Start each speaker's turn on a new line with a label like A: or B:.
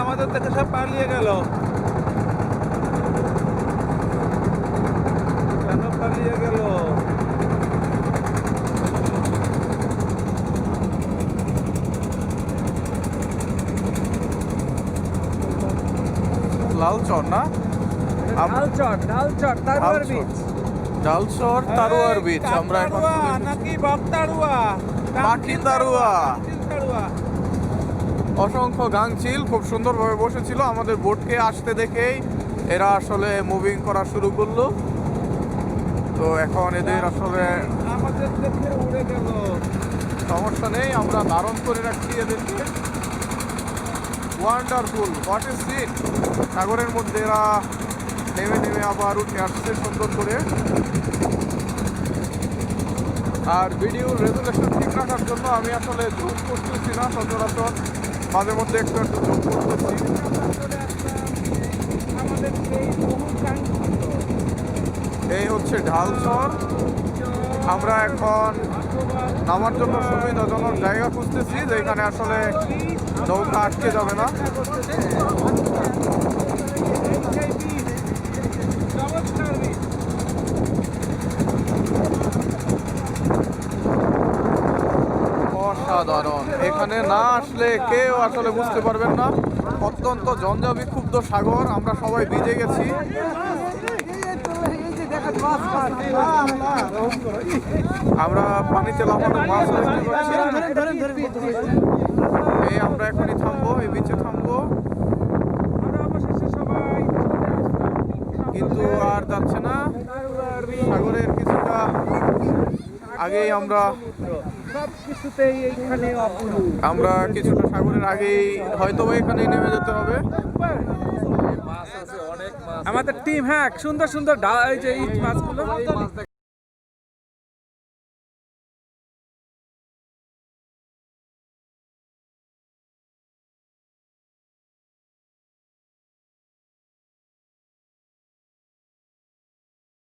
A: আমাদের থেকে সব পালিয়ে গেল। কেন পালিয়ে গেল? লাল চর না?
B: তারোয়ার বিচ।
A: ডালচর তারোয়ার বিচ। আমরা এখন নাকি বকতাড়ুয়া, পাখি তাড়ুয়া। অসংখ্য গাংচিল খুব সুন্দরভাবে বসেছিল। আমাদের বোটকে আসতে দেখেই এরা আসলে মুভিং করা শুরু করলো। তো এখন এদের আসলে আমাদের দেখে উড়ে গেল। সমস্যা নেই, আমরা ধারণ করে রাখছি এদেরকে। Wonderful, what is it. সাগরের মধ্যে এরা নেমে নেমে আবার উঠে আসছে সুন্দর করে। আর ভিডিও রেজুলেশন ঠিক রাখার জন্য আমি আসলে জুম করতেছি না, সচরাচর মাঝে মধ্যে একটু একটু জুম করতেছি। এই হচ্ছে ঢালচর। আমরা এখন নামার জন্য সুবিধাজনক জায়গা খুঁজতেছি, যেখানে আসলে নৌকা আটকে যাবে না। অসাধারণ। এখানে না আসলে কেউ আসলে বুঝতে পারবেন না। অত্যন্ত জঞ্জাবিক্ষুব্ধ সাগর। আমরা সবাই ভিজে গেছি। আমরা পানিতে লাফানো মাছ দেখতে পাচ্ছি। এই আমরা এখনই থামবো, এই বিচে থামবো, কিন্তু আর যাচ্ছে না। সাগরের কিছুটা আগেই আমরা কিছুটা সাগরের আগেই হয়তো এখানেই নেমে যেতে হবে।
B: আমাদের টিম, হ্যাঁ, সুন্দর সুন্দর এই যে ইট মাছগুলো।